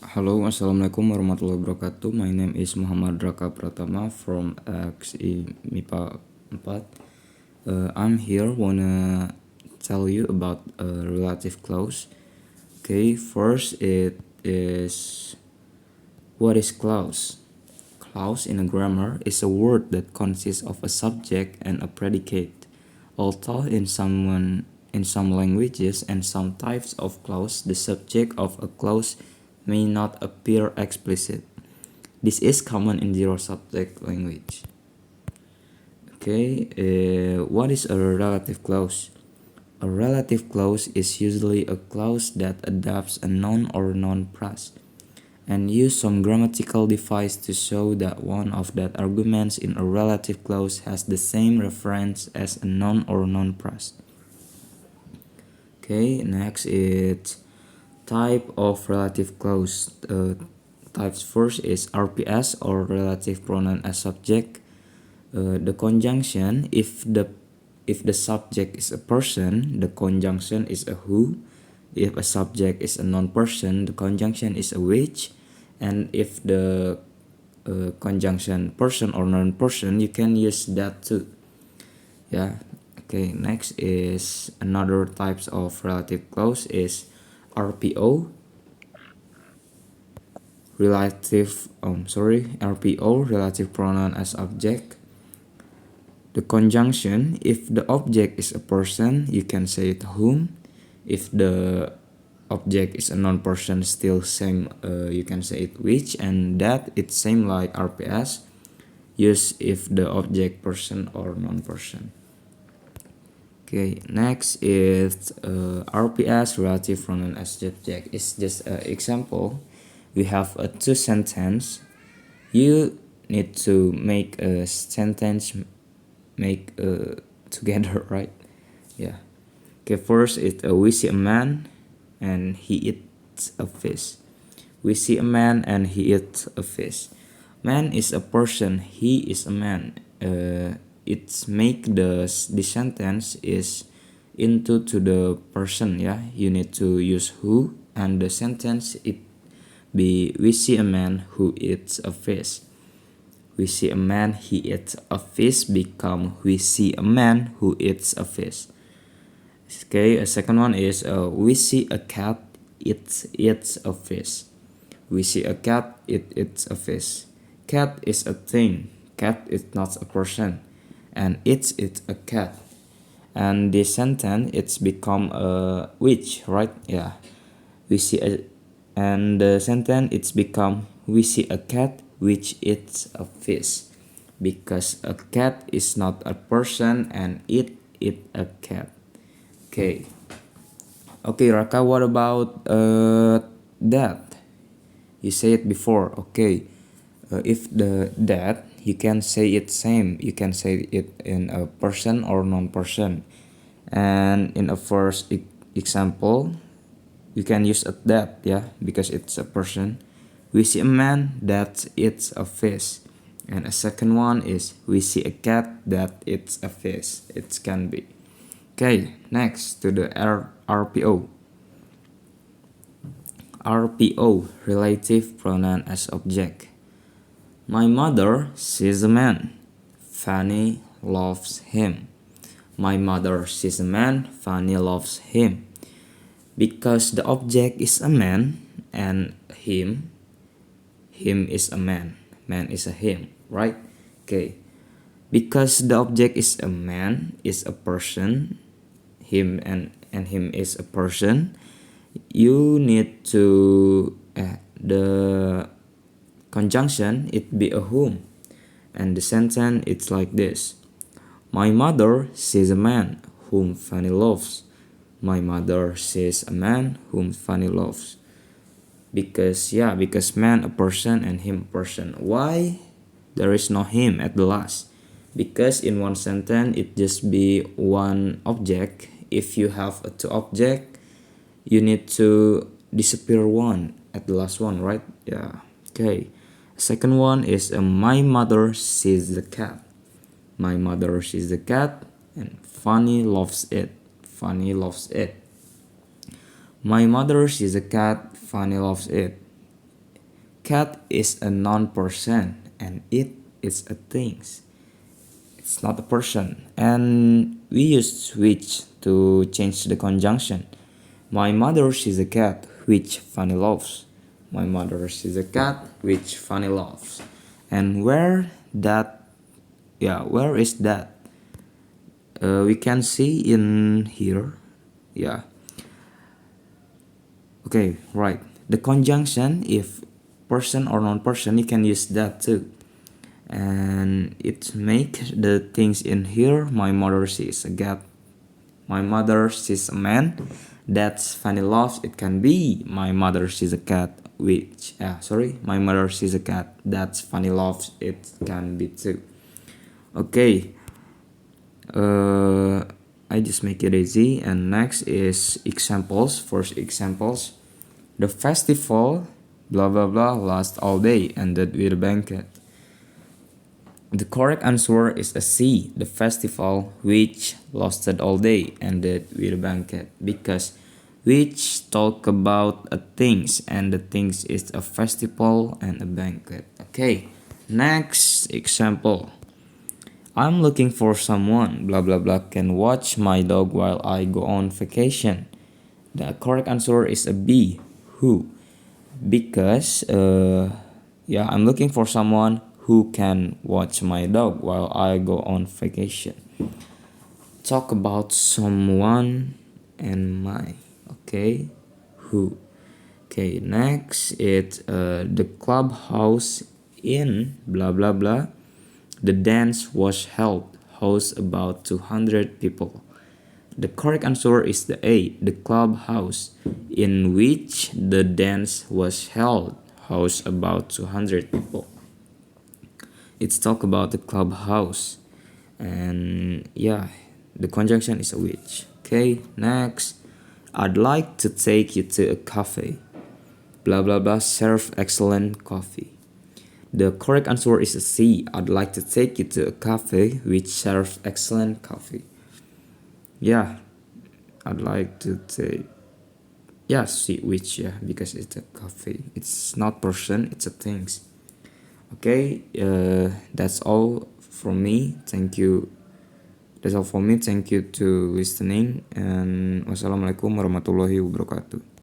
Halo, assalamualaikum warahmatullahi wabarakatuh. My name is Muhammad Rakha Pratama from XI Mipa 4. I'm here wanna tell you about a relative clause. Okay, first it is what is clause? Clause in a grammar is a word that consists of a subject and a predicate. Although in some languages and some types of clause, the subject of a clause may not appear explicit. This is common in zero subject language. Okay, what is a relative clause? A relative clause is usually a clause that adopts a noun or noun phrase and use some grammatical device to show that one of that arguments in a relative clause has the same reference as a noun or noun phrase. Okay, next is type of relative clause. Types first is RPS or relative pronoun as subject. The conjunction, if the subject is a person, the conjunction is a who. If a subject is a non-person, the conjunction is a which. And if the conjunction person or non-person, you can use that too. Yeah. Okay. Next is another types of relative clause is RPO. RPO, relative pronoun as object. The conjunction, if the object is a person, you can say it whom. If the object is a non-person, still same, you can say it which, and that it's same like RPS. Use if the object person or non-person. Okay, next is RPS, relative pronoun as subject. It's just an example. We have a two sentence. You need to make a sentence together, right? Yeah. Okay, first it's we see a man and he eats a fish. We see a man and he eats a fish. Man is a person, he is a man. It's make the sentence is into to the person. Yeah, you need to use who, and the sentence it be we see a man who eats a fish. We see a man he eats a fish become we see a man who eats a fish. Okay, a second one is we see a cat eats a fish. We see a cat it eats a fish. Cat is a thing. Cat is not a person, and it's a cat. And the sentence it's become a which, right? Yeah. We see a and the sentence it's become we see a cat which eats a fish, because a cat is not a person and it eat a cat. Okay. Okay, Raka, what about that? You say it before. Okay. If the that, you can say it same. You can say it in a person or non-person. And in a first example, you can use a that, yeah, because it's a person. We see a man that eats a fish. And a second one is we see a cat that eats a fish. It can be. Okay, next to the RPO. RPO, relative pronoun as object. My mother sees a man. Fanny loves him. My mother sees a man. Fanny loves him. Because the object is a man and him is a man is a him, right? Okay. Because the object is a man, is a person, him and him is a person, you need to the conjunction it be a whom, and the sentence it's like this: my mother sees a man whom Fanny loves. My mother sees a man whom Fanny loves. Because man a person and him a person. Why there is no him at the last? Because in one sentence it just be one object. If you have a two object, you need to disappear one at the last one, right? Yeah. Okay. Second one is my mother sees the cat. My mother sees the cat and Fanny loves it. Fanny loves it. My mother sees a cat. Fanny loves it. cat is a non-person and it is a thing. It's not a person. And we use which to change the conjunction. My mother sees a cat which Fanny loves. My mother sees a cat which Fanny loves. And where is that? We can see in here. Yeah. Okay, right. The conjunction, if person or non-person, you can use that too. And it make the things in here. My mother sees a cat. My mother sees a man. That's Fanny loves. It can be my mother sees a cat. My mother sees a cat. That's Fanny loves. It can be too. Okay. I just make it easy. And next is examples. First examples. The festival, blah blah blah, lasts all day, ended with a banquet. The correct answer is a C. The festival, which lasted all day, ended with a banquet, because which talk about a things, and the things is a festival and a banquet. Okay, next example. I'm looking for someone, blah blah blah, can watch my dog while I go on vacation. The correct answer is a B. Who? Because I'm looking for someone who can watch my dog while I go on vacation. Talk about someone and my. Okay, who? Okay, next it's the clubhouse in blah blah blah. The dance was held, housed about 200 people. The correct answer is the A, the clubhouse, in which the dance was held, housed about 200 people. It's talk about the clubhouse. And the conjunction is a which. Okay, next. I'd like to take you to a cafe. Blah blah blah, serve excellent coffee. The correct answer is a C. I'd like to take you to a cafe which serves excellent coffee. Yeah, I'd like to take. Yeah, C, which, because it's a cafe. It's not person, it's a things. Okay, that's all from me. Thank you. That's all for me. Thank you to listening. And wassalamualaikum warahmatullahi wabarakatuh.